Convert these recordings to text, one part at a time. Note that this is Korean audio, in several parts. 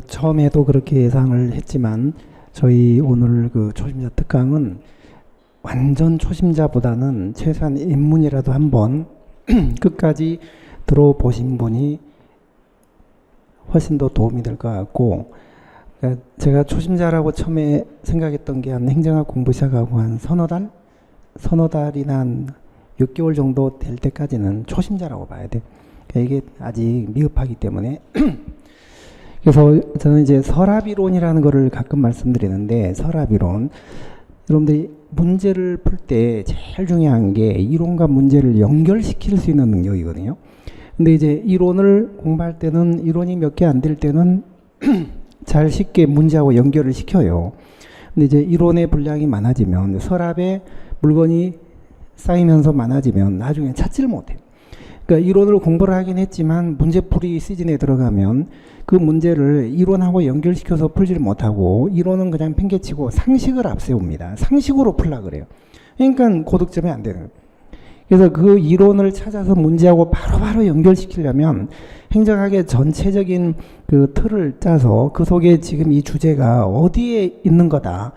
처음에도 그렇게 예상을 했지만 저희 오늘 그 초심자 특강은 완전 초심자보다는 최소한 입문이라도 한번 끝까지 들어보신 분이 훨씬 더 도움이 될 것 같고, 그러니까 제가 초심자라고 처음에 생각했던 게 한 행정학 공부 시작하고 한 서너 달이나 한 6개월 정도 될 때까지는 초심자라고 봐야 돼. 그러니까 이게 아직 미흡하기 때문에 그래서 저는 이제 서랍이론이라는 거를 가끔 말씀드리는데, 서랍이론, 여러분들이 문제를 풀 때 제일 중요한 게 이론과 문제를 연결시킬 수 있는 능력이거든요. 근데 이제 이론을 공부할 때는 이론이 몇 개 안 될 때는 잘 쉽게 문제하고 연결을 시켜요. 근데 이제 이론의 분량이 많아지면, 서랍에 물건이 쌓이면서 많아지면 나중에 찾지를 못해요. 그러니까 이론을 공부를 하긴 했지만 문제풀이 시즌에 들어가면 그 문제를 이론하고 연결시켜서 풀지를 못하고, 이론은 그냥 팽개치고 상식을 앞세웁니다. 상식으로 풀라 그래요. 그러니까 고득점이 안 되는 거예요. 그래서 그 이론을 찾아서 문제하고 바로바로 연결시키려면 행정학의 전체적인 그 틀을 짜서 그 속에 지금 이 주제가 어디에 있는 거다,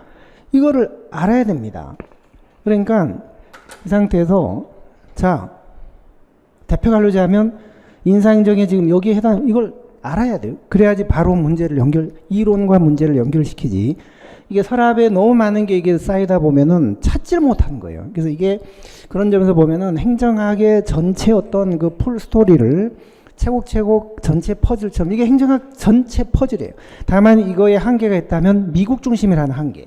이거를 알아야 됩니다. 그러니까 이 상태에서, 자, 대표 관료자면 인사행정에 지금 여기에 해당, 이걸 알아야 돼요. 그래야지 바로 문제를 이론과 문제를 연결시키지. 이게 서랍에 너무 많은 게 이게 쌓이다 보면은 찾지를 못하는 거예요. 그래서 이게 그런 점에서 보면은 행정학의 전체 어떤 그 풀 스토리를 차곡차곡 전체 퍼즐처럼, 이게 행정학 전체 퍼즐이에요. 다만 이거에 한계가 있다면 미국 중심이라는 한계.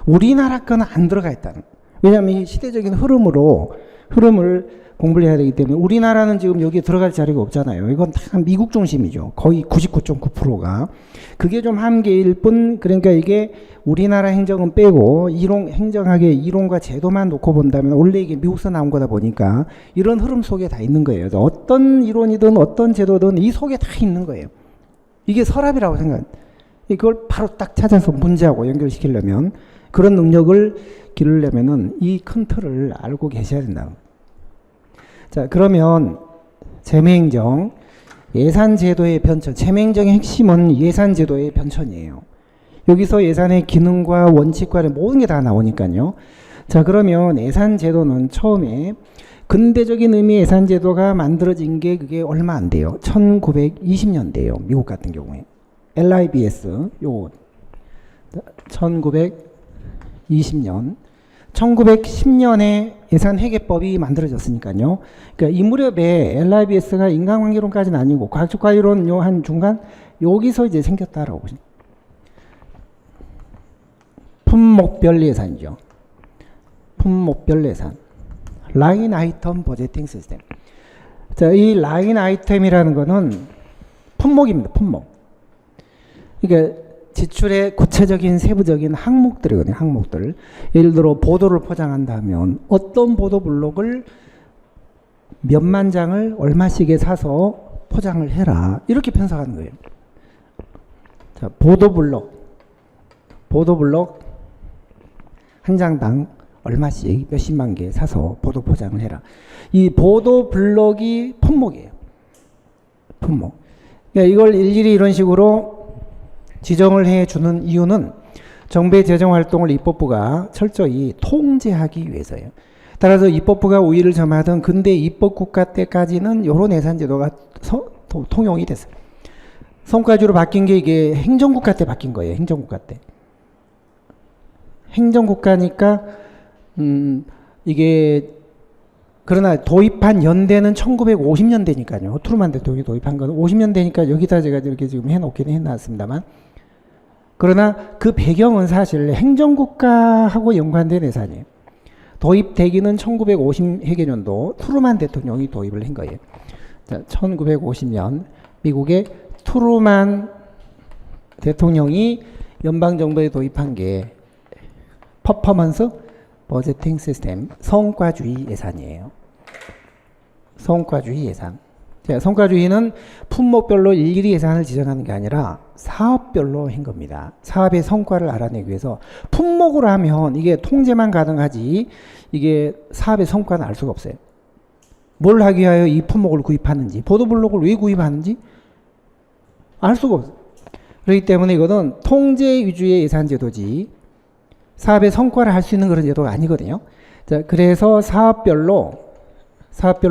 우리나라 거는 안 들어가 있다는. 왜냐하면 이 시대적인 흐름을 공부를 해야 되기 때문에, 우리나라는 지금 여기에 들어갈 자리가 없잖아요. 이건 다 미국 중심이죠. 거의 99.9%가. 그게 좀 한계일 뿐, 그러니까 이게 우리나라 행정은 빼고 행정학의 이론과 제도만 놓고 본다면 원래 이게 미국에서 나온 거다 보니까 이런 흐름 속에 다 있는 거예요. 그래서 어떤 이론이든 어떤 제도든 이 속에 다 있는 거예요. 이게 서랍이라고 생각해요. 이걸 바로 딱 찾아서 문제하고 연결시키려면, 그런 능력을 기르려면은 이 큰 틀을 알고 계셔야 된다. 자, 그러면 재무행정, 예산제도의 변천. 재무행정의 핵심은 예산제도의 변천이에요. 여기서 예산의 기능과 원칙과 모든 게 다 나오니까요. 자, 그러면 예산제도는 처음에 근대적인 의미의 예산제도가 만들어진 게 그게 얼마 안 돼요. 1920년대예요. 미국 같은 경우에. LIBS, 요거. 1920년. 1910년에 예산회계법이 만들어졌으니까요. 그러니까 이 무렵에 LIBS가 인간관계론까지는 아니고 과학적 관리론 요 한 중간, 여기서 이제 생겼다라고 보시면. 품목별 예산이죠. 품목별 예산. 라인 아이템 버제팅 시스템. 자, 이 라인 아이템이라는 거는 품목입니다. 품목. 그러니까 지출의 구체적인 세부적인 항목들이거든요. 항목들. 예를 들어 보도를 포장한다면 어떤 보도 블록을 몇만 장을 얼마씩에 사서 포장을 해라, 이렇게 편성하는 거예요. 자, 보도 블록 한 장당 얼마씩 몇십만 개 사서 보도 포장을 해라. 이 보도 블록이 품목이에요. 품목. 그러니까 이걸 일일이 이런 식으로 지정을 해주는 이유는 정부의 재정활동을 입법부가 철저히 통제하기 위해서예요. 따라서 입법부가 우위를 점하던 근대 입법국가 때까지는 이런 예산제도가 통용이 됐어요. 성과주로 바뀐 게 이게 행정국가 때 바뀐 거예요. 행정국가 때. 행정국가니까 이게, 그러나 도입한 연대는 1950년대니까요. 트루만 대통령이 도입한 건 50년대니까 여기다 제가 이렇게 지금 해놓긴 해놨습니다만, 그러나 그 배경은 사실 행정국가하고 연관된 예산이에요. 도입되기는 1950 회계년도 트루만 대통령이 도입을 한 거예요. 자, 1950년 미국의 트루만 대통령이 연방정부에 도입한 게 퍼포먼스 버제팅 시스템, 성과주의 예산이에요. 성과주의 예산. 자, 성과주의는 품목별로 일일이 예산을 지정하는 게 아니라 사업별로 한 겁니다. 사업의 성과를 알아내기 위해서. 품목으로 하면 이게 통제만 가능하지 이게 사업의 성과는 알 수가 없어요. 뭘 하기 위하여 이 품목을 구입하는지, 보도블록을 왜 구입하는지 알 수가 없어요. 그렇기 때문에 이거는 통제 위주의 예산 제도지 사업의 성과를 할 수 있는 그런 제도가 아니거든요. 자, 그래서 사업별로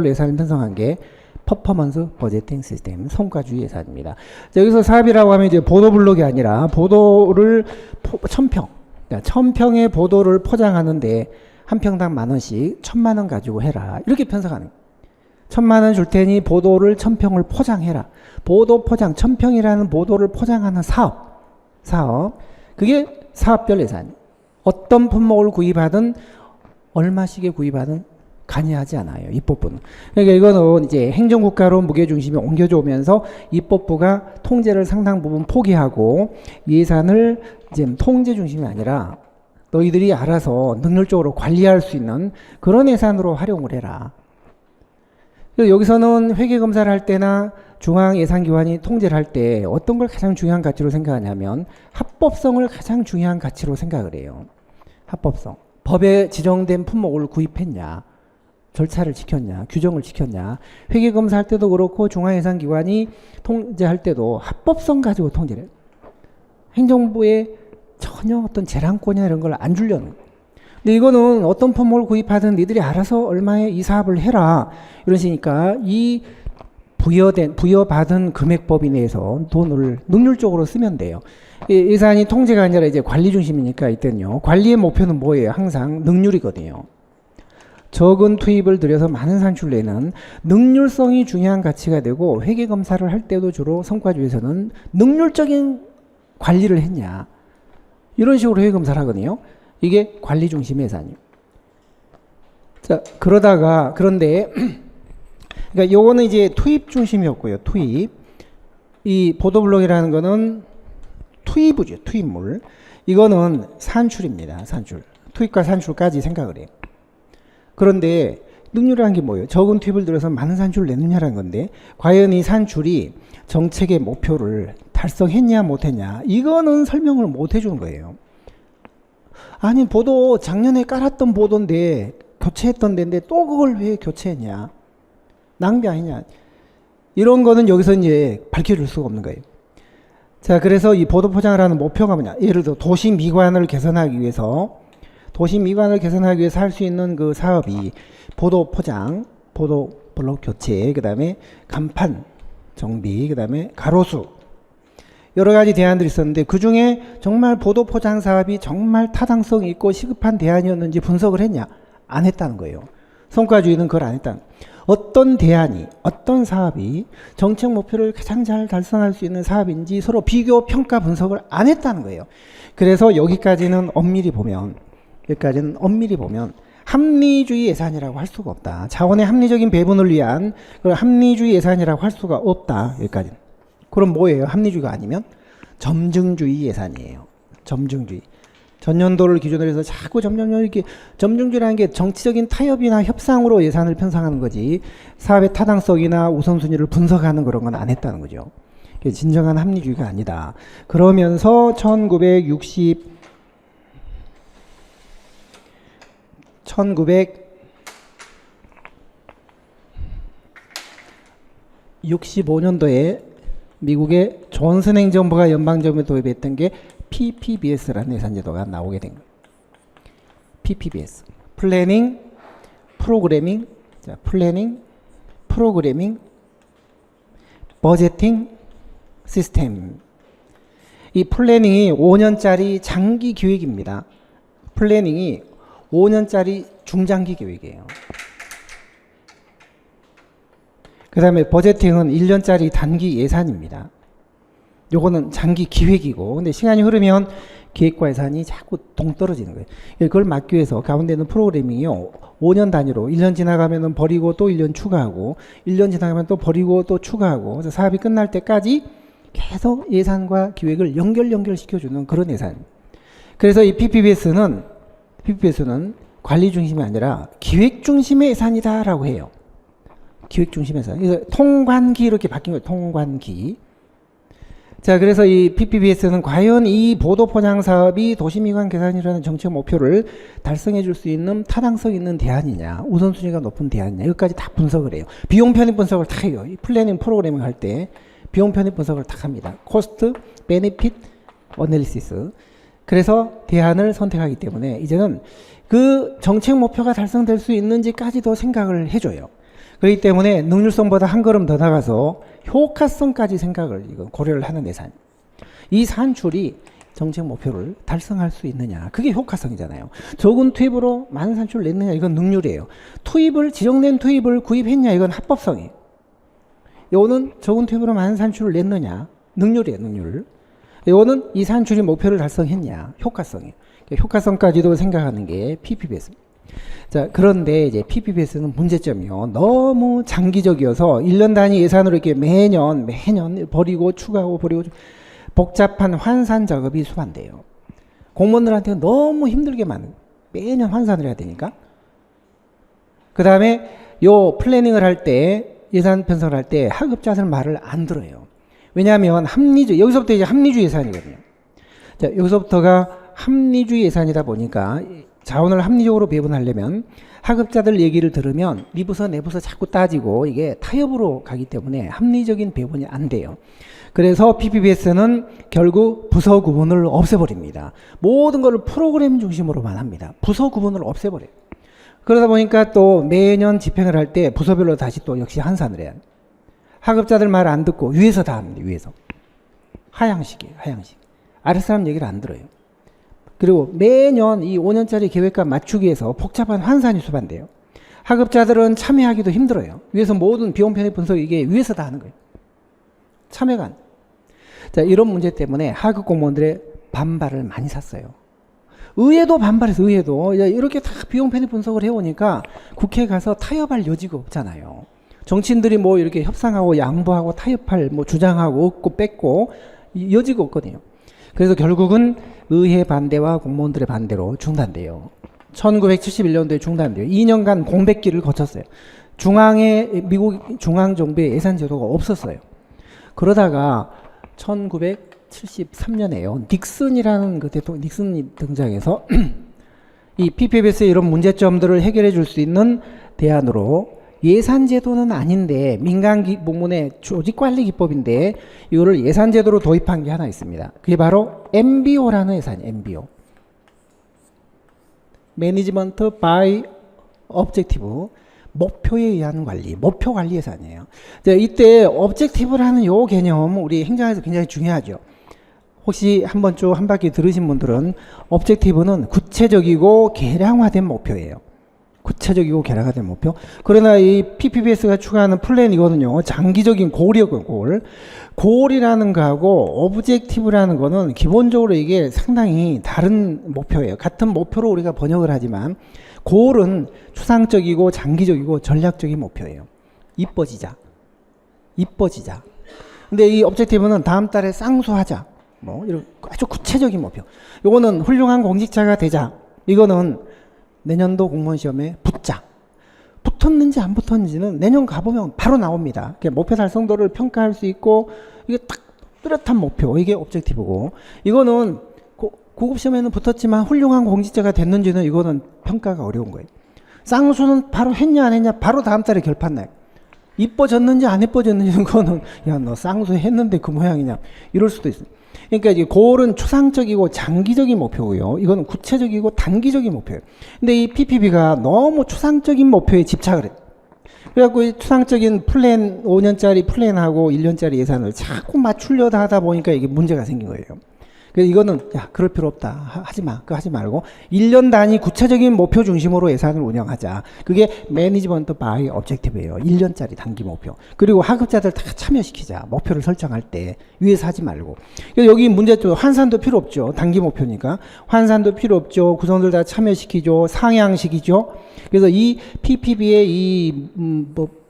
예산을 편성한 게 퍼포먼스 버제팅 시스템, 성과주의 예산입니다. 자, 여기서 사업이라고 하면 이제 보도 블록이 아니라 보도를 1000평, 그러니까 1000평의 보도를 포장하는데 한 평당 10,000원씩 1,000,000원 가지고 해라. 이렇게 편성하는 거예요. 1,000,000원 줄 테니 보도를 1000평을 포장해라. 보도 포장, 1000평이라는 보도를 포장하는 사업. 그게 사업별 예산이에요. 어떤 품목을 구입하든 얼마씩에 구입하든 관여하지 않아요. 입법부는. 그러니까 이거는 이제 행정국가로 무게중심이 옮겨져 오면서 입법부가 통제를 상당 부분 포기하고 예산을 이제 통제 중심이 아니라 너희들이 알아서 능률적으로 관리할 수 있는 그런 예산으로 활용을 해라. 여기서는 회계검사를 할 때나 중앙예산기관이 통제를 할 때 어떤 걸 가장 중요한 가치로 생각하냐면 합법성을 가장 중요한 가치로 생각을 해요. 합법성. 법에 지정된 품목을 구입했냐, 절차를 지켰냐, 규정을 지켰냐. 회계검사할 때도 그렇고 중앙예산기관이 통제할 때도 합법성 가지고 통제를 해요. 행정부에 전혀 어떤 재량권이나 이런 걸 안 주려는. 근데 이거는 어떤 품목을 구입하든 니들이 알아서 얼마에 이 사업을 해라. 이러시니까 이 부여받은 금액법인 내에서 돈을 능률적으로 쓰면 돼요. 예산이 통제가 아니라 이제 관리 중심이니까 이때는요. 관리의 목표는 뭐예요? 항상 능률이거든요. 적은 투입을 들여서 많은 산출을 내는 능률성이 중요한 가치가 되고 회계검사를 할 때도 주로 성과주에서는 능률적인 관리를 했냐. 이런 식으로 회계검사를 하거든요. 이게 관리 중심의 예산이에요. 자, 그런데 그러니까 요거는 이제 투입 중심이었고요. 투입. 이 보도블록이라는 거는 투입이죠. 투입물. 이거는 산출입니다. 산출. 투입과 산출까지 생각을 해요. 그런데 능률이라는 게 뭐예요? 적은 투입을 들여서 많은 산출을 내느냐라는 건데 과연 이 산출이 정책의 목표를 달성했냐 못했냐 이거는 설명을 못 해주는 거예요. 아니 보도 작년에 깔았던 보도인데 교체했던 데인데 또 그걸 왜 교체했냐, 낭비 아니냐, 이런 거는 여기서 이제 밝혀줄 수가 없는 거예요. 자, 그래서 이 보도 포장을 하는 목표가 뭐냐, 예를 들어 도시 미관을 개선하기 위해서 할 수 있는 그 사업이 보도 포장, 보도 블록 교체, 그 다음에 간판 정비, 그 다음에 가로수, 여러 가지 대안들이 있었는데 그 중에 정말 보도 포장 사업이 정말 타당성 있고 시급한 대안이었는지 분석을 했냐? 안 했다는 거예요. 성과주의는 그걸 안 했다는 거예요. 어떤 대안이, 어떤 사업이 정책 목표를 가장 잘 달성할 수 있는 사업인지 서로 비교, 평가, 분석을 안 했다는 거예요. 그래서 여기까지는 엄밀히 보면 합리주의 예산이라고 할 수가 없다. 자원의 합리적인 배분을 위한 그런 합리주의 예산이라고 할 수가 없다. 여기까지는. 그럼 뭐예요? 합리주의가 아니면 점증주의 예산이에요. 점증주의. 전년도를 기준으로 해서 자꾸 점점 이렇게 점증주의라는 게 정치적인 타협이나 협상으로 예산을 편성하는 거지 사업의 타당성이나 우선순위를 분석하는 그런 건 안 했다는 거죠. 진정한 합리주의가 아니다. 그러면서 1965년도에 미국의 존슨 행정부가 연방정부에 도입했던 게 PPBS라는 예산제도가 나오게 된 거예요. PPBS. 플래닝, 프로그래밍, 버제팅, 시스템. 이 플래닝이 5년짜리 장기 기획입니다. 플래닝이 5년짜리 중장기 계획이에요. 그 다음에 버제팅은 1년짜리 단기 예산입니다. 요거는 장기 기획이고, 근데 시간이 흐르면 계획과 예산이 자꾸 동떨어지는 거예요. 그걸 막기 위해서 가운데는 프로그래밍이요. 5년 단위로 1년 지나가면은 버리고 또 1년 추가하고 1년 지나가면 또 버리고 또 추가하고 그래서 사업이 끝날 때까지 계속 예산과 기획을 연결시켜주는 그런 예산. 그래서 이 PPBS는 관리 중심이 아니라 기획 중심의 예산이다라고 해요. 기획 중심의 예산. 그래서 통관기 이렇게 바뀐 거예요. 통관기. 자, 그래서 이 PPBS는 과연 이 보도 포장 사업이 도시미관 개선이라는 정책 목표를 달성해 줄 수 있는 타당성 있는 대안이냐, 우선순위가 높은 대안이냐, 여기까지 다 분석을 해요. 비용 편입 분석을 다 해요. 이 플래닝 프로그래밍 할 때 비용 편입 분석을 딱 합니다. 코스트, 베네핏, 어널리시스. 그래서 대안을 선택하기 때문에 이제는 그 정책 목표가 달성될 수 있는지까지도 생각을 해줘요. 그렇기 때문에 능률성보다 한 걸음 더 나가서 효과성까지 생각을 고려를 하는 예산. 이 산출이 정책 목표를 달성할 수 있느냐. 그게 효과성이잖아요. 적은 투입으로 많은 산출을 냈느냐. 이건 능률이에요. 지정된 투입을 구입했냐. 이건 합법성이에요. 이거는 적은 투입으로 많은 산출을 냈느냐. 능률이에요. 능률. 이거는 이 산출이 목표를 달성했냐. 효과성이에요. 효과성까지도 생각하는 게 PPBS입니다. 자, 그런데 이제 PPBS는 문제점이요. 너무 장기적이어서 1년 단위 예산으로 이렇게 매년 버리고 추가하고 버리고 복잡한 환산 작업이 수반돼요. 공무원들한테 너무 힘들게 매년 환산을 해야 되니까. 그 다음에 요 플래닝을 할 때, 예산 편성을 할 때 하급자들 말을 안 들어요. 왜냐하면 여기서부터 이제 합리주의 예산이거든요. 자, 여기서부터가 합리주의 예산이다 보니까 자원을 합리적으로 배분하려면 하급자들 얘기를 들으면 미부서 내부서 자꾸 따지고 이게 타협으로 가기 때문에 합리적인 배분이 안 돼요. 그래서 PPBS는 결국 부서 구분을 없애버립니다. 모든 걸 프로그램 중심으로만 합니다. 부서 구분을 없애버려요. 그러다 보니까 또 매년 집행을 할 때 부서별로 다시 또 역시 환산을 해야 해요. 하급자들 말 안 듣고 위에서 다 합니다. 위에서. 하향식이에요. 하향식. 아랫사람 얘기를 안 들어요. 그리고 매년 이 5년짜리 계획과 맞추기 위해서 복잡한 환산이 수반돼요. 하급자들은 참여하기도 힘들어요. 위에서 모든 비용 편입 분석 이게 위에서 다 하는 거예요. 참여가 안 돼요. 자, 이런 문제 때문에 하급 공무원들의 반발을 많이 샀어요. 의회도 반발해서 의회도 이렇게 다 비용 편입 분석을 해오니까 국회에 가서 타협할 여지가 없잖아요. 정치인들이 뭐 이렇게 협상하고 양보하고 타협할 주장하고 얻고 뺏고 여지가 없거든요. 그래서 결국은 의회 반대와 공무원들의 반대로 중단돼요. 1971년도에 중단돼요. 2년간 공백기를 거쳤어요. 미국 중앙정부의 예산제도가 없었어요. 그러다가 1973년에요. 닉슨이라는 닉슨이 등장해서 이 PPBS의 이런 문제점들을 해결해 줄 수 있는 대안으로 예산제도는 아닌데 민간 부문의 조직관리기법인데 이거를 예산제도로 도입한 게 하나 있습니다. 그게 바로 MBO라는 예산이에요. MBO. 매니지먼트 바이 objective. 목표에 의한 관리, 목표 관리 예산이에요. 이때 objective라는 요 개념 우리 행정에서 굉장히 중요하죠. 혹시 한번 쭉 한 바퀴 들으신 분들은 objective는 구체적이고 계량화된 목표예요. 구체적이고 계량화된 목표. 그러나 이 PPBS가 추가하는 플랜이거든요. 장기적인 골이었고요. 골이라는 거하고 objective라는 거는 기본적으로 이게 상당히 다른 목표예요. 같은 목표로 우리가 번역을 하지만 골은 추상적이고 장기적이고 전략적인 목표예요. 이뻐지자. 근데 이 objective는 다음 달에 쌍수하자. 이런 아주 구체적인 목표. 요거는 훌륭한 공직자가 되자. 이거는 내년도 공무원 시험에 붙자. 붙었는지 안 붙었는지는 내년 가보면 바로 나옵니다. 목표 달성도를 평가할 수 있고 이게 딱 뚜렷한 목표. 이게 objective고 이거는 고급 시험에는 붙었지만 훌륭한 공직자가 됐는지는 이거는 평가가 어려운 거예요. 쌍수는 바로 했냐 안 했냐 바로 다음 달에 결판 나요. 이뻐졌는지 안 이뻐졌는지는 그거는 야 너 쌍수 했는데 그 모양이냐 이럴 수도 있어요. 그러니까 이제 골은 추상적이고 장기적인 목표고요. 이거는 구체적이고 단기적인 목표예요. 근데 이 PPB가 너무 추상적인 목표에 집착을 해요. 그래갖고 이 추상적인 플랜 5년짜리 플랜하고 1년짜리 예산을 자꾸 맞추려다 하다 보니까 이게 문제가 생긴 거예요. 그래서 이거는 그럴 필요 없다. 그거 하지 말고 1년 단위 구체적인 목표 중심으로 예산을 운영하자. 그게 매니지먼트 바이 objective예요. 1년짜리 단기 목표. 그리고 하급자들 다 참여시키자. 목표를 설정할 때 위에서 하지 말고. 그래서 여기 문제점 환산도 필요 없죠. 단기 목표니까 환산도 필요 없죠. 구성들 다 참여시키죠. 상향시키죠. 그래서 이 PPB의 이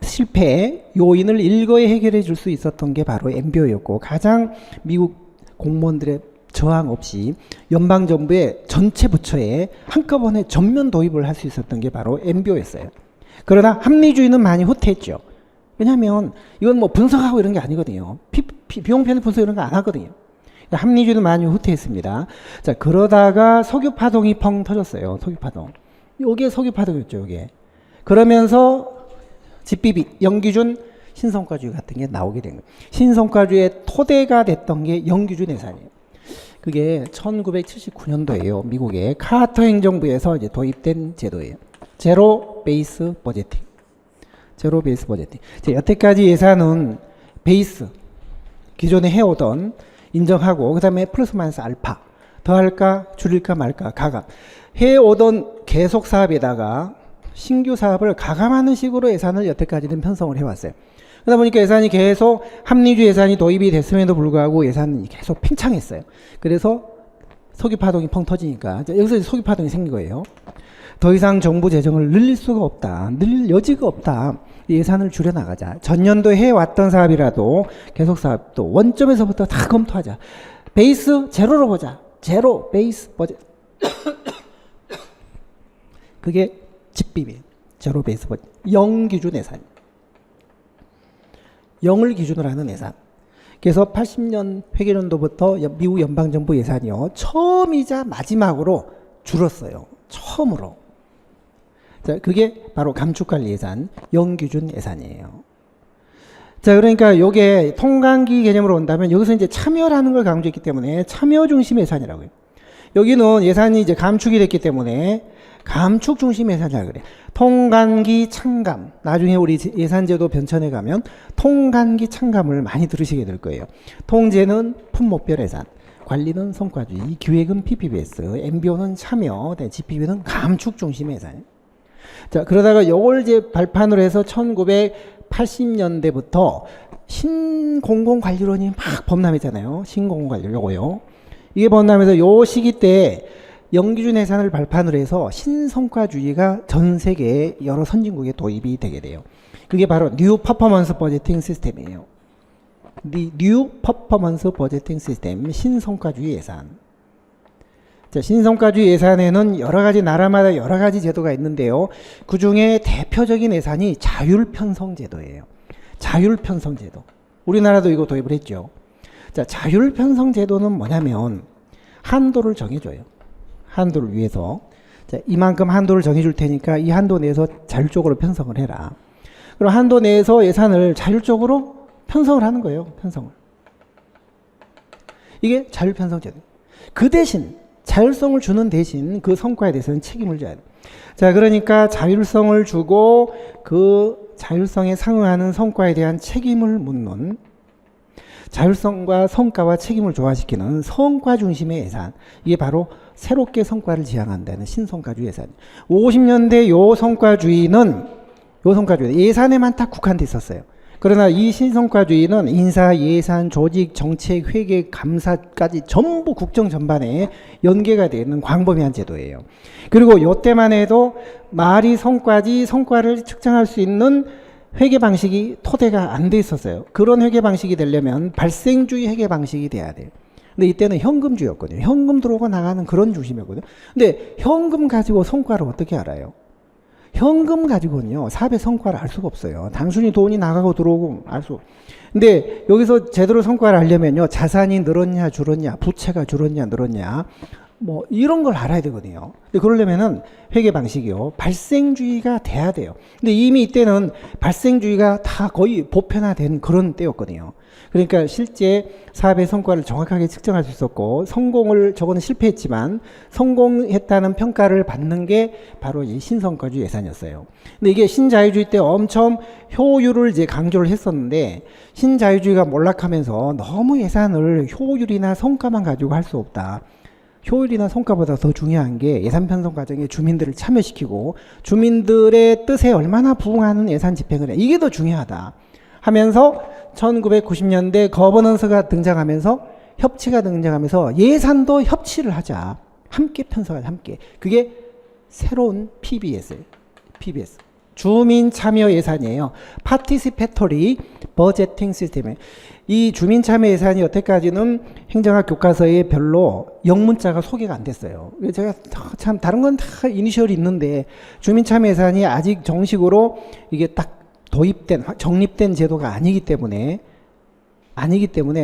실패 요인을 일거에 해결해 줄 수 있었던 게 바로 MBO였고 가장 미국 공무원들의 저항 없이 연방정부의 전체 부처에 한꺼번에 전면 도입을 할 수 있었던 게 바로 MBO였어요. 그러나 합리주의는 많이 후퇴했죠. 왜냐하면 이건 분석하고 이런 게 아니거든요. 비용 편입 분석 이런 거 안 하거든요. 합리주의도 많이 후퇴했습니다. 자, 그러다가 석유파동이 펑 터졌어요. 석유파동. 요게 석유파동이었죠. 요게. 그러면서 집비비, 연기준 신성과주의 같은 게 나오게 된 거예요. 신성과주의 토대가 됐던 게 영기준 예산이에요. 그게 1979년도에요. 미국의 카터 행정부에서 이제 도입된 제도예요. 제로 베이스 버제팅. 제로 베이스 버제팅. 여태까지 예산은 베이스, 기존에 해오던 인정하고 그 다음에 플러스 마이너스 알파 더할까 줄일까 말까 가감 해오던 계속 사업에다가 신규 사업을 가감하는 식으로 예산을 여태까지는 편성을 해왔어요. 그러다 보니까 예산이 계속 합리주 예산이 도입이 됐음에도 불구하고 예산이 계속 팽창했어요. 그래서 석유파동이 펑 터지니까 여기서 석유파동이 생긴 거예요. 더 이상 정부 재정을 늘릴 수가 없다. 늘릴 여지가 없다. 예산을 줄여나가자. 전년도에 해왔던 사업이라도 계속 사업도 원점에서부터 다 검토하자. 베이스 제로로 보자. 제로 베이스 버젯. 그게 집비비. 제로 베이스 버젯. 0 기준 예산. 0을 기준으로 하는 예산. 그래서 80년 회계연도부터 미국 연방정부 예산이요. 처음이자 마지막으로 줄었어요. 처음으로. 자, 그게 바로 감축관리 예산, 0 기준 예산이에요. 자, 그러니까 요게 통관기 개념으로 온다면 여기서 이제 참여라는 걸 강조했기 때문에 참여 중심 예산이라고요. 여기는 예산이 이제 감축이 됐기 때문에 감축 중심 예산이라고 그래. 통관기 참감. 나중에 우리 예산제도 변천에 가면 통관기 참감을 많이 들으시게 될 거예요. 통제는 품목별 예산, 관리는 성과주의, 기획은 PPBS, MBO는 참여, GPB는 감축 중심 예산. 자, 그러다가 요걸 이제 발판으로 해서 1980년대부터 신공공관리론이 막 범람했잖아요. 신공공관리 요거요. 이게 범람해서 요 시기 때 영기준 예산을 발판으로 해서 신성과주의가 전 세계 여러 선진국에 도입이 되게 돼요. 그게 바로 뉴 퍼포먼스 버제팅 시스템이에요. 뉴 퍼포먼스 버제팅 시스템, 신성과주의 예산. 자, 신성과주의 예산에는 여러 가지 나라마다 여러 가지 제도가 있는데요. 그 중에 대표적인 예산이 자율편성제도예요. 자율편성제도. 우리나라도 이거 도입을 했죠. 자, 자율편성제도는 뭐냐면 한도를 정해줘요. 한도를 위해서. 자, 이만큼 한도를 정해줄 테니까 이 한도 내에서 자율적으로 편성을 해라. 그럼 한도 내에서 예산을 자율적으로 편성을 하는 거예요. 편성을. 이게 자율편성제도. 그 대신 자율성을 주는 대신 그 성과에 대해서는 책임을 져야 돼. 자, 그러니까 자율성을 주고 그 자율성에 상응하는 성과에 대한 책임을 묻는 자율성과 성과와 책임을 조화시키는 성과 중심의 예산. 이게 바로 새롭게 성과를 지향한다는 신성과주의 예산. 50년대 요 성과주의는 예산에만 딱 국한돼 있었어요. 그러나 이 신성과주의는 인사, 예산, 조직, 정책, 회계, 감사까지 전부 국정 전반에 연계가 되어 있는 광범위한 제도예요. 그리고 요때만 해도 말이 성과지 성과를 측정할 수 있는 회계 방식이 토대가 안 돼 있었어요. 그런 회계 방식이 되려면 발생주의 회계 방식이 돼야 돼요. 근데 이때는 현금주의였거든요. 현금 들어오고 나가는 그런 중심이었거든요. 근데 현금 가지고 성과를 어떻게 알아요? 현금 가지고는요, 사업의 성과를 알 수가 없어요. 단순히 돈이 나가고 들어오고 알 수. 근데 여기서 제대로 성과를 알려면요, 자산이 늘었냐, 줄었냐, 부채가 줄었냐, 늘었냐, 뭐 이런 걸 알아야 되거든요. 근데 그러려면은 회계 방식이요, 발생주의가 돼야 돼요. 근데 이미 이때는 발생주의가 다 거의 보편화된 그런 때였거든요. 그러니까 실제 사업의 성과를 정확하게 측정할 수 있었고, 성공을, 저거는 실패했지만 성공했다는 평가를 받는 게 바로 이 신성과주의 예산이었어요. 근데 이게 신자유주의 때 엄청 효율을 이제 강조를 했었는데, 신자유주의가 몰락하면서 너무 예산을 효율이나 성과만 가지고 할 수 없다. 효율이나 성과보다 더 중요한 게 예산 편성 과정에 주민들을 참여시키고 주민들의 뜻에 얼마나 부응하는 예산 집행을 해. 이게 더 중요하다 하면서 1990년대 거버넌스가 등장하면서 협치가 등장하면서 예산도 협치를 하자. 함께 편성하자. 함께. 그게 새로운 PBS예요. PBS. 주민 참여 예산이에요. Participatory Budgeting System이에요. 이 주민 참여 예산이 여태까지는 행정학 교과서에 별로 영문자가 소개가 안 됐어요. 제가 참 다른 건 다 이니셜이 있는데 주민 참여 예산이 아직 정식으로 이게 딱 도입된, 정립된 제도가 아니기 때문에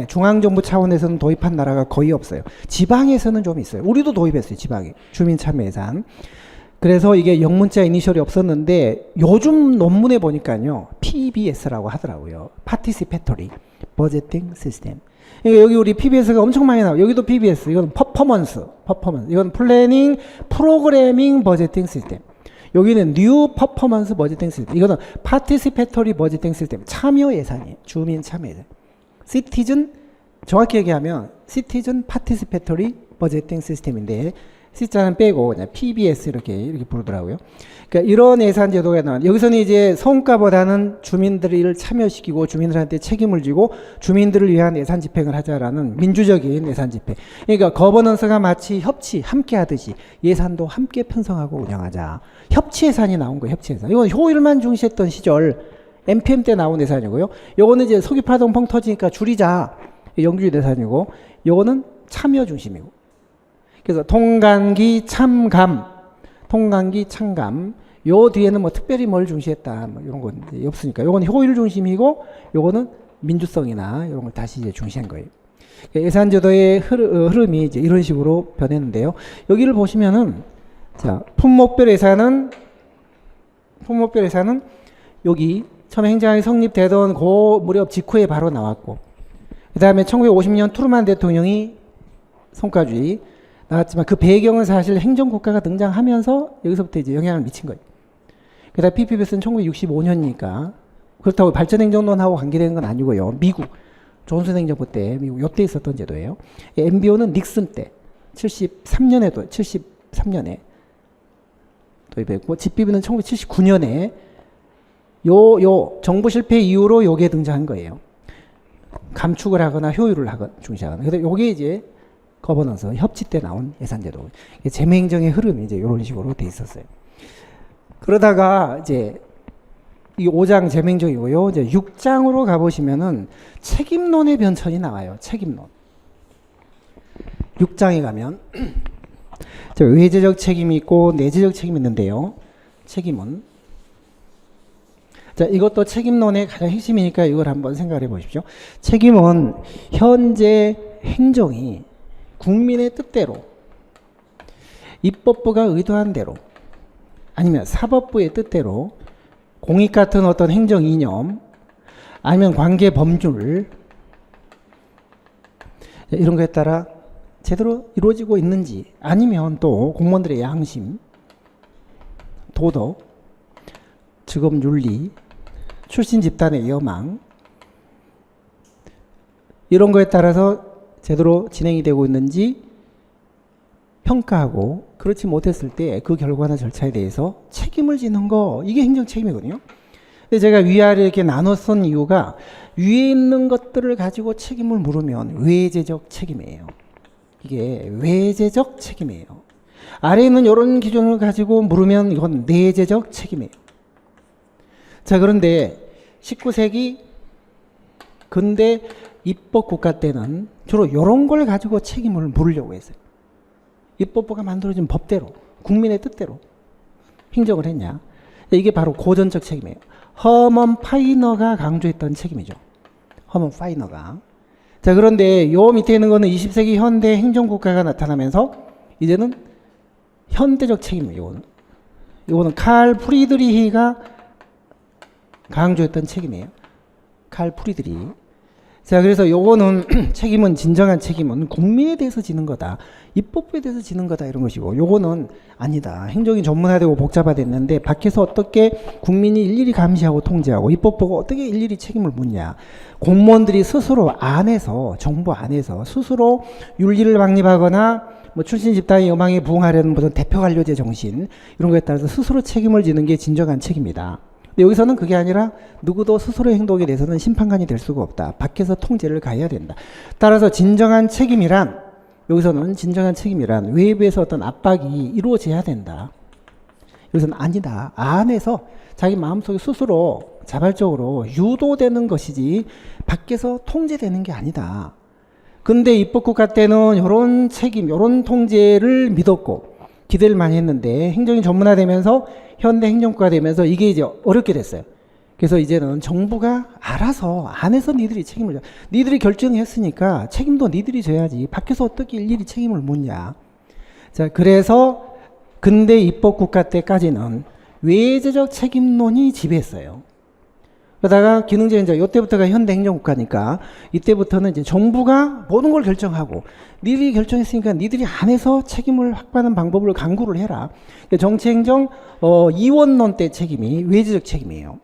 중앙정부 차원에서는 도입한 나라가 거의 없어요. 지방에서는 좀 있어요. 우리도 도입했어요. 지방에. 주민 참여 예산. 그래서 이게 영문자 이니셜이 없었는데 요즘 논문에 보니까요 PBS라고 하더라고요. Participatory Budgeting System. 그러니까 여기 우리 PBS가 엄청 많이 나와요. 여기도 PBS, 이건 퍼포먼스, 이건 플래닝, 프로그래밍, 버제팅 시스템. 여기는 뉴 퍼포먼스 버제팅 시스템. 이거는 파티시페터리 버제팅 시스템. 참여 예산이에요. 주민 참여 예산. 시티즌, 정확히 얘기하면 시티즌 파티시페터리 버제팅 시스템인데 C자는 빼고 그냥 PBS 이렇게 부르더라고요. 그러니까 이런 예산 제도가 나와. 여기서는 이제 성과보다는 주민들을 참여시키고 주민들한테 책임을 지고 주민들을 위한 예산 집행을 하자라는 민주적인 예산 집행. 그러니까 거버넌스가 마치 협치 함께 하듯이 예산도 함께 편성하고 운영하자. 협치 예산이 나온 거예요. 협치 예산. 이건 효율만 중시했던 시절 NPM 때 나온 예산이고요. 요거는 이제 석유파동 펑 터지니까 줄이자. 영주의 예산이고 요거는 참여 중심이고. 그래서 통관기 참감, 요 뒤에는 뭐 특별히 뭘 중시했다, 뭐 이런 건 이제 없으니까. 요건 효율 중심이고, 요거는 민주성이나 이런 걸 다시 이제 중시한 거예요. 예산제도의 흐름이 이제 이런 식으로 변했는데요. 여기를 보시면은, 자, 품목별 예산은 여기 처음에 행정안이 성립되던 그 무렵 직후에 바로 나왔고, 그 다음에 1950년 트루만 대통령이 성과주의 나왔지만 그 배경은 사실 행정국가가 등장하면서 여기서부터 이제 영향을 미친 거예요. 그다음 PPBS는 1965년이니까 그렇다고 발전행정론하고 관계되는 건 아니고요. 미국 존슨 행정부 때 미국 요때 있었던 제도예요. MBO는 닉슨 때 73년에 도입했고 GBB는 1979년에 요 정부 실패 이후로 요게 등장한 거예요. 감축을 하거나 효율을 중시하거나. 그래서 요게 이제 거버넌스 협치 때 나온 예산제도. 재무행정의 흐름이 이제 이런 식으로 돼 있었어요. 그러다가 이제 이 5장 재무행정이고요. 이제 6장으로 가보시면은 책임론의 변천이 나와요. 책임론. 6장에 가면 외재적 책임이 있고 내재적 책임이 있는데요. 책임은 자, 이것도 책임론의 가장 핵심이니까 이걸 한번 생각해 보십시오. 책임은 현재 행정이 국민의 뜻대로 입법부가 의도한 대로 아니면 사법부의 뜻대로 공익 같은 어떤 행정 이념 아니면 관계 법률 이런 거에 따라 제대로 이루어지고 있는지 아니면 또 공무원들의 양심, 도덕, 직업윤리, 출신 집단의 여망 이런 거에 따라서 제대로 진행이 되고 있는지 평가하고 그렇지 못했을 때 그 결과나 절차에 대해서 책임을 지는 거 이게 행정 책임이거든요. 근데 제가 위아래 이렇게 나눠 쓴 이유가 위에 있는 것들을 가지고 책임을 물으면 외재적 책임이에요. 이게 외재적 책임이에요. 아래에 있는 이런 기준을 가지고 물으면 이건 내재적 책임이에요. 자, 그런데 19세기 근대 입법국가 때는 주로 이런 걸 가지고 책임을 물으려고 했어요. 입법부가 만들어진 법대로 국민의 뜻대로 행정을 했냐. 이게 바로 고전적 책임이에요. 허먼 파이너가 강조했던 책임이죠. 허먼 파이너가. 자, 그런데 요 밑에 있는 거는 20세기 현대 행정국가가 나타나면서 이제는 현대적 책임이에요. 이거는 칼 프리드리히가 강조했던 책임이에요. 칼 프리드리히. 자, 그래서 요거는 책임은 진정한 책임은 국민에 대해서 지는 거다. 입법부에 대해서 지는 거다 이런 것이고 요거는 아니다. 행정이 전문화되고 복잡화됐는데 밖에서 어떻게 국민이 일일이 감시하고 통제하고 입법부가 어떻게 일일이 책임을 묻냐. 공무원들이 스스로 안에서 정부 안에서 스스로 윤리를 확립하거나 뭐 출신 집단의 여망에 부응하려는 무슨 대표 관료제 정신 이런 거에 따라서 스스로 책임을 지는 게 진정한 책임이다. 근데 여기서는 그게 아니라 누구도 스스로의 행동에 대해서는 심판관이 될 수가 없다. 밖에서 통제를 가해야 된다. 따라서 진정한 책임이란 여기서는 진정한 책임이란 외부에서 어떤 압박이 이루어져야 된다. 여기서는 아니다. 안에서 자기 마음속에 스스로 자발적으로 유도되는 것이지 밖에서 통제되는 게 아니다. 근데 입법국가 때는 이런 책임, 이런 통제를 믿었고 기대를 많이 했는데 행정이 전문화되면서 현대 행정국가 되면서 이게 이제 어렵게 됐어요. 그래서 이제는 정부가 알아서 안에서 니들이 책임을 져. 니들이 결정했으니까 책임도 니들이 져야지. 밖에서 어떻게 일일이 책임을 묻냐. 자, 그래서 근대 입법국가 때까지는 외제적 책임론이 지배했어요. 그러다가 기능적 행정, 이때부터가 현대 행정국가니까 이때부터는 이제 정부가 모든 걸 결정하고 니들이 결정했으니까 니들이 안에서 책임을 확보하는 방법을 강구를 해라. 정치행정 이원론 때 책임이 외제적 책임이에요.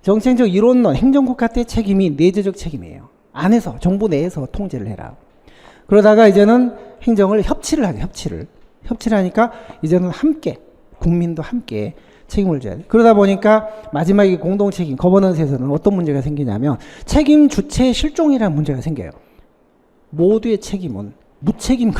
정치행정 이론론 행정국가 때 책임이 내재적 책임이에요. 안에서 정부 내에서 통제를 해라. 그러다가 이제는 행정을 협치를 하게 협치를 하니까 이제는 함께 국민도 함께 책임을 져야 돼. 그러다 보니까 마지막에 공동책임 거버넌스에서는 어떤 문제가 생기냐면 책임 주체 실종이라는 문제가 생겨요. 모두의 책임은 무책임.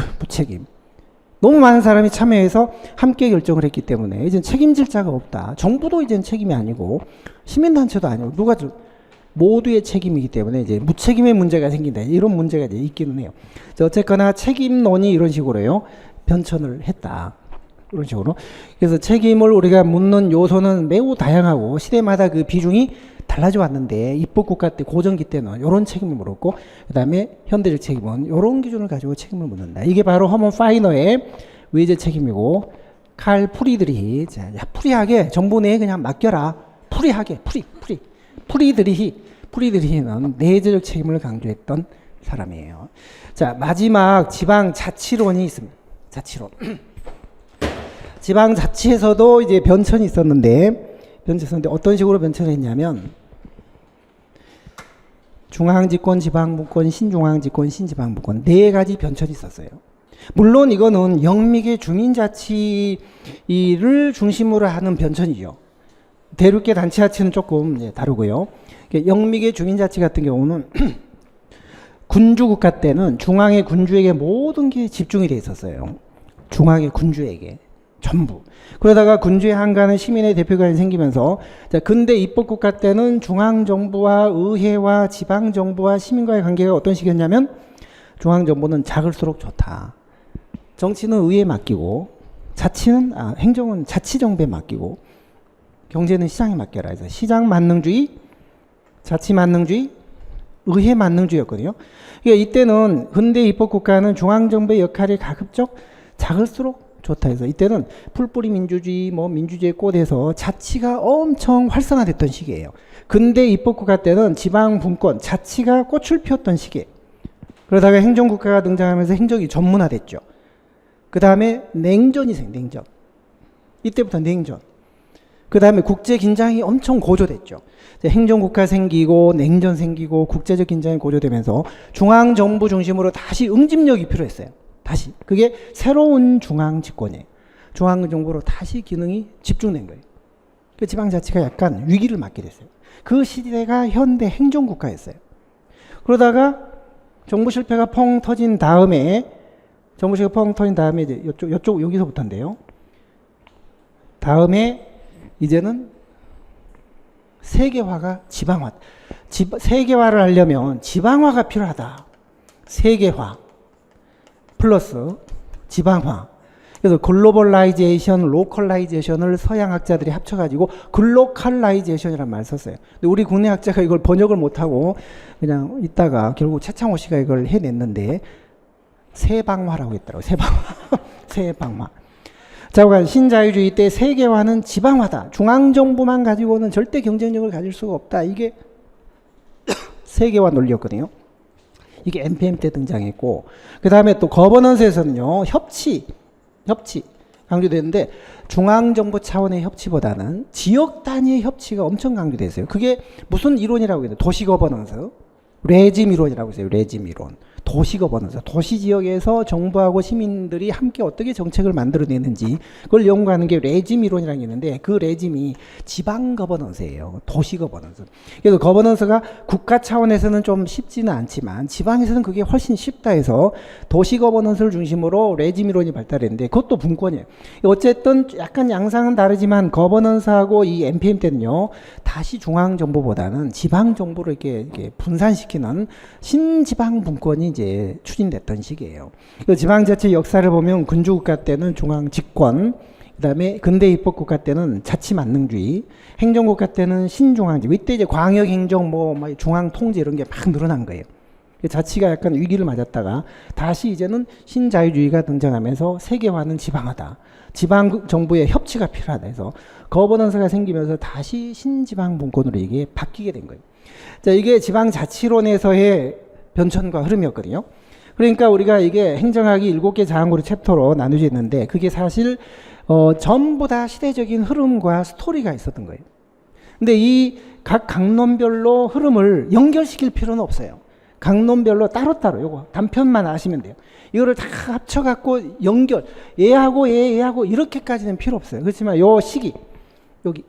너무 많은 사람이 참여해서 함께 결정을 했기 때문에 이제 책임질 자가 없다. 정부도 이제 책임이 아니고 시민단체도 아니고 누가 모두의 책임이기 때문에 이제 무책임의 문제가 생긴다. 이런 문제가 이제 있기는 해요. 어쨌거나 책임론이 이런 식으로요 변천을 했다. 이런 식으로. 그래서 책임을 우리가 묻는 요소는 매우 다양하고 시대마다 그 비중이 달라져 왔는데 입법국가 때 고전기 때는 이런 책임을 물었고 그 다음에 현대적 책임은 이런 기준을 가지고 책임을 묻는다. 이게 바로 허먼 파이너의 외제 책임이고 칼 프리드리히 프리하게 정부 내에 그냥 맡겨라. 프리드리히는 내재적 책임을 강조했던 사람이에요. 자, 마지막 지방자치론이 있습니다. 자치론. 지방자치에서도 이제 변천이 있었는데 어떤 식으로 변천을 했냐면 중앙집권, 지방분권, 신중앙집권, 신지방분권 네 가지 변천이 있었어요. 물론 이거는 영미계 주민자치를 중심으로 하는 변천이죠. 대륙계 단체자치는 조금 다르고요. 영미계 주민자치 같은 경우는 군주국가 때는 중앙의 군주에게 모든 게 집중이 돼 있었어요. 중앙의 군주에게 전부. 그러다가 군주의 한가는 시민의 대표관이 생기면서 근대 입법국가 때는 중앙정부와 의회와 지방정부와 시민과의 관계가 어떤 식이었냐면 중앙정부는 작을수록 좋다. 정치는 의회에 맡기고 행정은 자치정부에 맡기고 경제는 시장에 맡겨라 해서 시장 만능주의, 자치 만능주의, 의회 만능주의였거든요. 그러니까 이때는 근대 입법국가는 중앙정부의 역할이 가급적 작을수록 좋다 해서 이때는 풀뿌리 민주주의, 민주주의에 꽂아서 자치가 엄청 활성화됐던 시기예요. 근대 입법국가 때는 지방분권, 자치가 꽃을 피웠던 시기예요. 그러다가 행정국가가 등장하면서 행정이 전문화됐죠. 그 다음에 냉전이 냉전. 이때부터 냉전. 그 다음에 국제 긴장이 엄청 고조됐죠. 행정국가 생기고 냉전 생기고 국제적 긴장이 고조되면서 중앙정부 중심으로 다시 응집력이 필요했어요. 다시. 그게 새로운 중앙집권이에요. 중앙정부로 다시 기능이 집중된 거예요. 그 지방자치가 약간 위기를 맞게 됐어요. 그 시대가 현대 행정국가였어요. 그러다가 정부 실패가 펑 터진 다음에 이제 여기서부터인데요. 다음에 이제는 세계화가 지방화. 세계화를 하려면 지방화가 필요하다. 세계화 플러스 지방화. 그래서 글로벌라이제이션, 로컬라이제이션을 서양 학자들이 합쳐가지고 글로컬라이제이션이라는 말을 썼어요. 근데 우리 국내 학자가 이걸 번역을 못하고 그냥 있다가 결국 최창호 씨가 이걸 해냈는데 세방화라고 했더라고요. 세방화. 자, 신자유주의 때 세계화는 지방화다. 중앙정부만 가지고는 절대 경쟁력을 가질 수가 없다. 이게 세계화 논리였거든요. 이게 NPM 때 등장했고 그 다음에 또 거버넌스에서는요. 협치 강조되는데 중앙정부 차원의 협치보다는 지역 단위의 협치가 엄청 강조됐어요. 그게 무슨 이론이라고 해요? 도시거버넌스. 레짐 이론이라고 해요. 레짐 이론. 도시거버넌스. 도시지역에서 정부하고 시민들이 함께 어떻게 정책을 만들어내는지 그걸 연구하는 게 레짐 이론이라는 게 있는데 그 레짐이 지방거버넌스예요. 도시거버넌스. 그래서 거버넌스가 국가 차원에서는 좀 쉽지는 않지만 지방에서는 그게 훨씬 쉽다 해서 도시거버넌스를 중심으로 레짐 이론이 발달했는데 그것도 분권이에요. 어쨌든 약간 양상은 다르지만 거버넌스하고 이 NPM 때는요. 다시 중앙정부보다는 지방정부를 이렇게 분산시키는 신지방 분권이 이제 추진됐던 시기예요. 지방자치 역사를 보면 군주국가 때는 중앙집권, 그 다음에 근대 입법국가 때는 자치만능주의, 행정국가 때는 신중앙주의. 이때 이제 광역행정, 중앙통제 이런 게 막 늘어난 거예요. 자치가 약간 위기를 맞았다가 다시 이제는 신자유주의가 등장하면서 세계화는 지방화다. 지방 정부의 협치가 필요하다 해서 거버넌스가 생기면서 다시 신지방 분권으로 이게 바뀌게 된 거예요. 자, 이게 지방자치론에서의 변천과 흐름이었거든요. 그러니까 우리가 이게 행정학이 7개 자항으로 챕터로 나누어져 있는데 그게 사실 전부 다 시대적인 흐름과 스토리가 있었던 거예요. 근데 이 각 강론별로 흐름을 연결시킬 필요는 없어요. 강론별로 따로따로 요거 단편만 아시면 돼요. 이거를 다 합쳐갖고 연결 얘하고 얘하고 이렇게까지는 필요 없어요. 그렇지만 요 시기 여기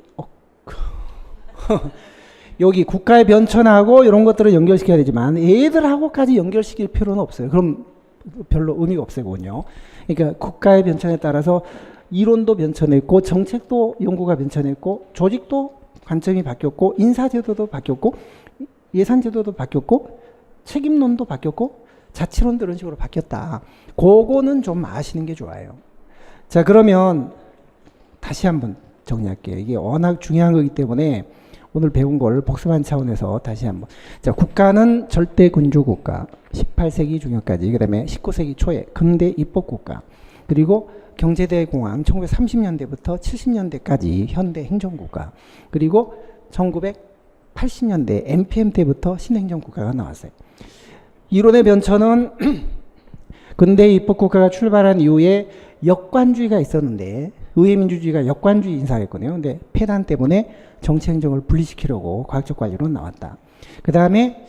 여기 국가의 변천하고 이런 것들을 연결시켜야 되지만 얘들하고까지 연결시킬 필요는 없어요. 그럼 별로 의미가 없어요. 그건요. 그러니까 국가의 변천에 따라서 이론도 변천했고 정책도 연구가 변천했고 조직도 관점이 바뀌었고 인사제도도 바뀌었고 예산제도도 바뀌었고 책임론도 바뀌었고 자치론도 이런 식으로 바뀌었다. 그거는 좀 아시는 게 좋아요. 자, 그러면 다시 한번 정리할게요. 이게 워낙 중요한 거기 때문에 오늘 배운 걸 복습한 차원에서 다시 한번. 자, 국가는 절대 군주국가 18세기 중엽까지, 그 다음에 19세기 초에 근대 입법국가, 그리고 경제대공황 1930년대부터 70년대까지 현대 행정국가, 그리고 1980년대 NPM 때부터 신행정국가가 나왔어요. 이론의 변천은 근대 입법국가가 출발한 이후에 역관주의가 있었는데 의회민주주의가 역관주의 인사했거든요. 근데 폐단 때문에 정치행정을 분리시키려고 과학적 관리로 나왔다. 그 다음에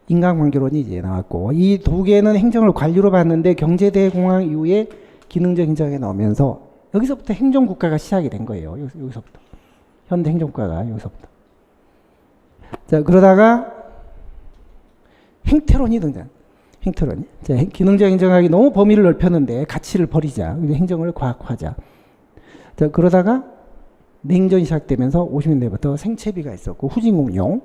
인간관계론이 이제 나왔고 이 두 개는 행정을 관리로 봤는데 경제대공황 이후에 기능적 행정에 나오면서 여기서부터 행정국가가 시작이 된 거예요. 여기서부터. 현대 행정국가가 여기서부터. 자, 그러다가 행태론이 등장. 행태론이. 자, 기능적 행정학이 너무 범위를 넓혔는데 가치를 버리자. 행정을 과학화하자. 자, 그러다가 냉전이 시작되면서 50년대부터 생체비가 있었고 후진국용,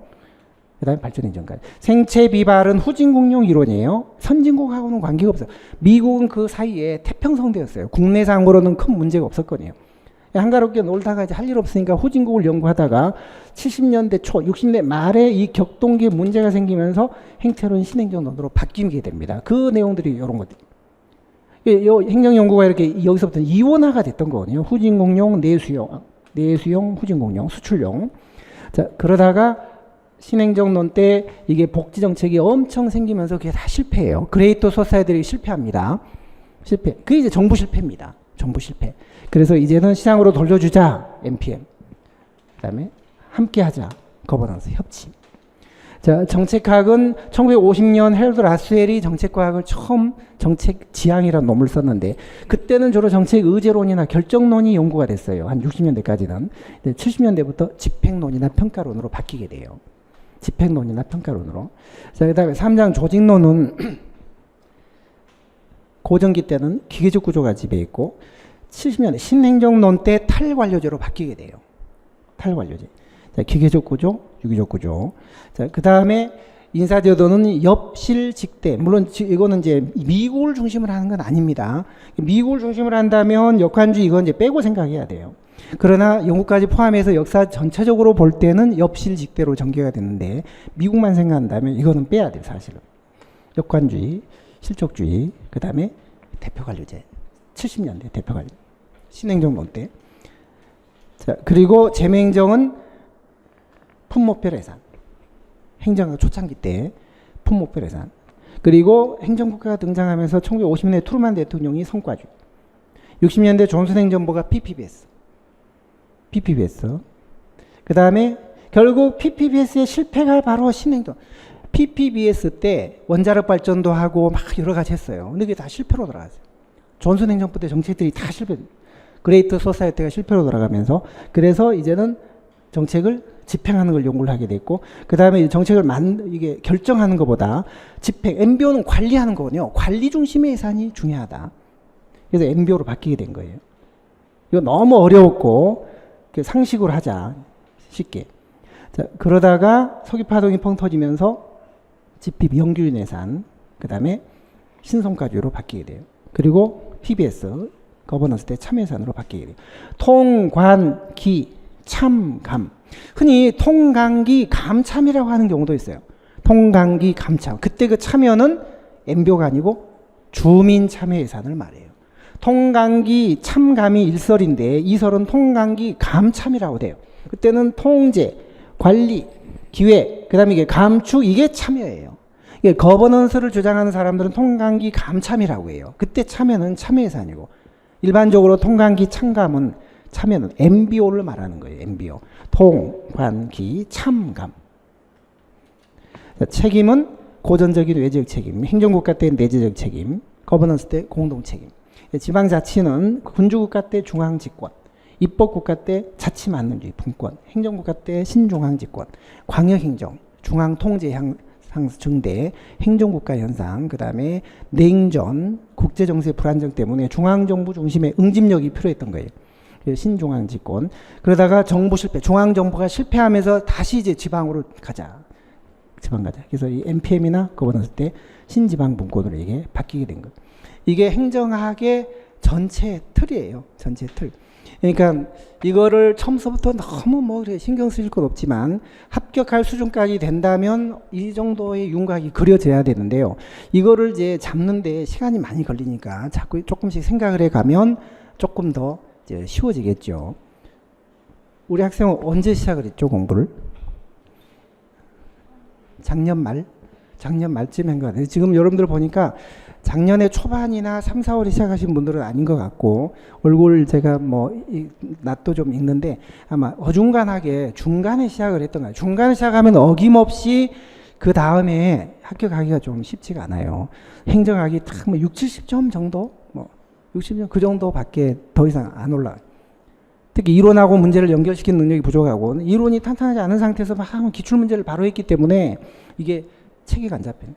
그 다음에 발전행정까지. 생체비발은 후진국용 이론이에요. 선진국하고는 관계가 없어요. 미국은 그 사이에 태평성대였어요. 국내상으로는 큰 문제가 없었거든요. 한가롭게 놀다가 이제 할 일 없으니까 후진국을 연구하다가 70년대 초, 60년대 말에 이 격동기에 문제가 생기면서 행태론 신행정론으로 바뀌게 됩니다. 그 내용들이 이런 것들. 행정연구가 이렇게 여기서부터 이원화가 됐던 거거든요. 후진국용, 내수용, 후진국용, 수출용. 자, 그러다가 신행정론 때 이게 복지정책이 엄청 생기면서 그게 다 실패해요. 그레이트 소사이어티들이 실패합니다. 실패. 그게 이제 정부 실패입니다. 정부 실패. 그래서 이제는 시장으로 돌려주자. NPM. 그 다음에 함께하자. 거버넌스, 협치. 자, 정책학은 1950년 헤럴드 라스웰이 정책과학을 처음 정책 지향이라는 논문을 썼는데 그때는 주로 정책 의제론이나 결정론이 연구가 됐어요. 한 60년대까지는. 70년대부터 집행론이나 평가론으로 바뀌게 돼요. 집행론이나 평가론으로. 자, 그 다음에 3장 조직론은 고전기 때는 기계적 구조가 지배했고 70년대 신행정론 때 탈관료제로 바뀌게 돼요. 탈관료제. 자, 기계적 구조, 유기적 구조. 자, 그 다음에 인사제도는 엽실직대. 물론 이거는 이제 미국을 중심으로 하는 건 아닙니다. 미국을 중심으로 한다면 역관주의 이건 이제 빼고 생각해야 돼요. 그러나 영국까지 포함해서 역사 전체적으로 볼 때는 엽실직대로 전개가 되는데 미국만 생각한다면 이거는 빼야 돼요. 사실은. 역관주의, 실적주의, 그 다음에 대표관료제. 70년대 대표관료. 신행정론 때. 자, 그리고 재무행정은 품목별 예산. 행정학 초창기 때 품목별 예산. 그리고 행정국가가 등장하면서 1950년대 트루만 대통령이 성과주의. 60년대 존슨 행정부가 PPBS. 그 다음에 결국 PPBS의 실패가 바로 신행정. PPBS 때 원자력 발전도 하고 막 여러 가지 했어요. 근데 그게 다 실패로 돌아갔어요. 존슨 행정부 때 정책들이 다 실패. 그레이트 소사이어티가 실패로 돌아가면서 그래서 이제는 정책을 집행하는 걸 연구를 하게 됐고 그 다음에 정책을 이게 결정하는 것보다 집행, MBO는 관리하는 거거든요. 관리 중심의 예산이 중요하다. 그래서 MBO로 바뀌게 된 거예요. 이거 너무 어려웠고 상식으로 하자. 쉽게. 자, 그러다가 서귀파동이 펑 터지면서 GP 영규인 예산, 그 다음에 신성과주로 바뀌게 돼요. 그리고 PBS, 거버넌스 때 참여예산으로 바뀌게 돼요. 통관기, 참감. 흔히 통강기, 감참이라고 하는 경우도 있어요. 통강기 감참. 그때 그 참여는 MBO가 아니고 주민참여 예산을 말해요. 통강기 참감이 일설인데 이설은 통강기 감참이라고 돼요. 그때는 통제, 관리, 기획, 그 다음에 이게 감축, 이게 참여예요. 이게 거버넌스를 주장하는 사람들은 통강기 감참이라고 해요. 그때 참여는 참여 예산이고, 일반적으로 통강기 참감은 참여는 MBO를 말하는 거예요. MBO. 통관기 참감. 책임은 고전적인 외적 책임, 행정국가 때 내재적 책임, 거버넌스 때 공동 책임. 지방자치는 군주국가 때 중앙집권, 입법국가 때 자치만능주의 분권, 행정국가 때 신중앙집권, 광역행정, 중앙통제 증대, 행정국가 현상, 그 다음에 냉전, 국제정세 불안정 때문에 중앙정부 중심의 응집력이 필요했던 거예요. 신중앙집권. 그러다가 정부 실패, 중앙정부가 실패하면서 다시 이제 지방으로 가자. 지방 가자. 그래서 이 NPM이나 거버넌스 때 신지방분권으로 이게 바뀌게 된 거예요. 이게 행정학의 전체 틀이에요. 전체 틀. 그러니까 이거를 처음서부터 너무 뭐 그래 신경 쓰실 건 없지만 합격할 수준까지 된다면 이 정도의 윤곽이 그려져야 되는데요. 이거를 이제 잡는데 시간이 많이 걸리니까 자꾸 조금씩 생각을 해 가면 조금 더 이제 쉬워지겠죠. 우리 학생은 언제 시작을 했죠, 공부를? 작년 말쯤 한 것 같아요. 지금 여러분들 보니까 작년에 초반이나 3, 4월에 시작하신 분들은 아닌 것 같고, 얼굴 제가 뭐 낯도 좀 읽는데 아마 어중간하게 중간에 시작을 했던 거예요. 중간에 시작하면 어김없이 그 다음에 합격하기가 좀 쉽지가 않아요. 행정학이 딱 뭐 60, 70점 정도? 뭐 60점 그 정도밖에 더 이상 안 올라가요. 특히 이론하고 문제를 연결시키는 능력이 부족하고, 이론이 탄탄하지 않은 상태에서 막 기출문제를 바로 했기 때문에 이게 체계가 안 잡혀요.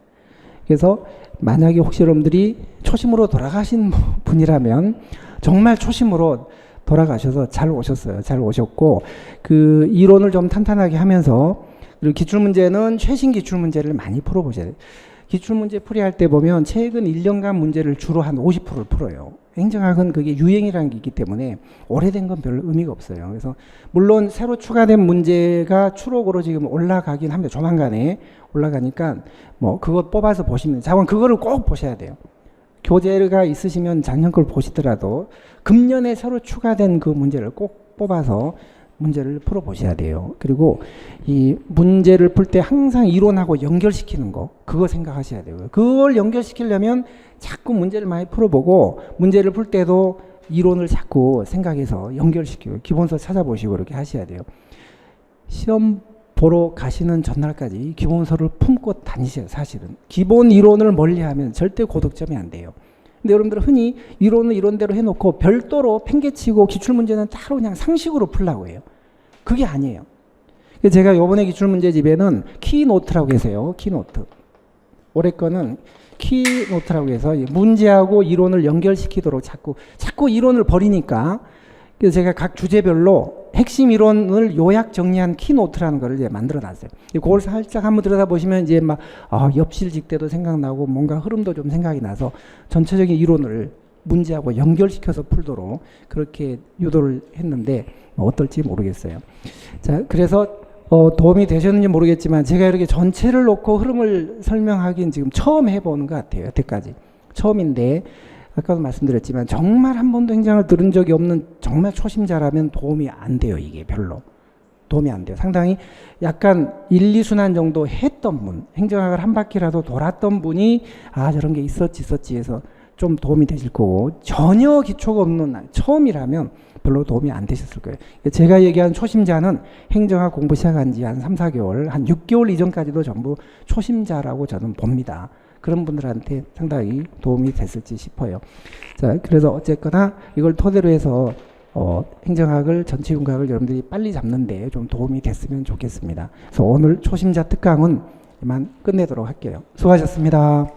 그래서 만약에 혹시 여러분들이 초심으로 돌아가신 분이라면 정말 초심으로 돌아가셔서 잘 오셨어요. 잘 오셨고, 그 이론을 좀 탄탄하게 하면서, 그리고 기출문제는 최신 기출문제를 많이 풀어보셔야 돼요. 기출문제 풀이할 때 보면 최근 1년간 문제를 주로 한 50%를 풀어요. 행정학은 그게 유행이라는 게 있기 때문에 오래된 건 별로 의미가 없어요. 그래서 물론 새로 추가된 문제가 추록으로 지금 올라가긴 합니다. 조만간에 올라가니까 뭐 그거 뽑아서 보시면, 자원 그거를 꼭 보셔야 돼요. 교재가 있으시면 작년 걸 보시더라도 금년에 새로 추가된 그 문제를 꼭 뽑아서 문제를 풀어 보셔야 돼요. 그리고 이 문제를 풀 때 항상 이론하고 연결시키는 거, 그거 생각하셔야 돼요. 그걸 연결시키려면 자꾸 문제를 많이 풀어보고, 문제를 풀 때도 이론을 자꾸 생각해서 연결시키고 기본서 찾아보시고 이렇게 하셔야 돼요. 시험 보러 가시는 전날까지 기본서를 품고 다니셔요. 사실은 기본 이론을 멀리하면 절대 고득점이 안 돼요. 근데 여러분들 흔히 이론은 이론대로 해놓고 별도로 팽개치고 기출문제는 따로 그냥 상식으로 풀라고 해요. 그게 아니에요. 제가 요번에 기출문제집에는 키노트라고 해서요. 키노트. 올해 거는 키노트라고 해서 문제하고 이론을 연결시키도록 자꾸 이론을 버리니까, 그래서 제가 각 주제별로 핵심 이론을 요약 정리한 키노트라는 거를 이제 만들어 놨어요. 그걸 살짝 한번 들여다보시면 이제 막, 엽실직대도 생각나고 뭔가 흐름도 좀 생각이 나서 전체적인 이론을 문제하고 연결시켜서 풀도록 그렇게 유도를 했는데 어떨지 모르겠어요. 자, 그래서 도움이 되셨는지 모르겠지만 제가 이렇게 전체를 놓고 흐름을 설명하기는 지금 처음 해보는 것 같아요. 여태까지. 처음인데, 아까도 말씀드렸지만 정말 한 번도 행정을 들은 적이 없는 정말 초심자라면 도움이 안 돼요. 이게 별로 도움이 안 돼요. 상당히 약간 1, 2순환 정도 했던 분, 행정학을 한 바퀴라도 돌았던 분이 저런 게 있었지 해서 좀 도움이 되실 거고, 전혀 기초가 없는 처음이라면 별로 도움이 안 되셨을 거예요. 제가 얘기한 초심자는 행정학 공부 시작한 지 한 3, 4개월, 한 6개월 이전까지도 전부 초심자라고 저는 봅니다. 그런 분들한테 상당히 도움이 됐을지 싶어요. 자, 그래서 어쨌거나 이걸 토대로 해서 행정학을, 전체 윤곽을 여러분들이 빨리 잡는데 좀 도움이 됐으면 좋겠습니다. 그래서 오늘 초심자 특강은 이만 끝내도록 할게요. 수고하셨습니다.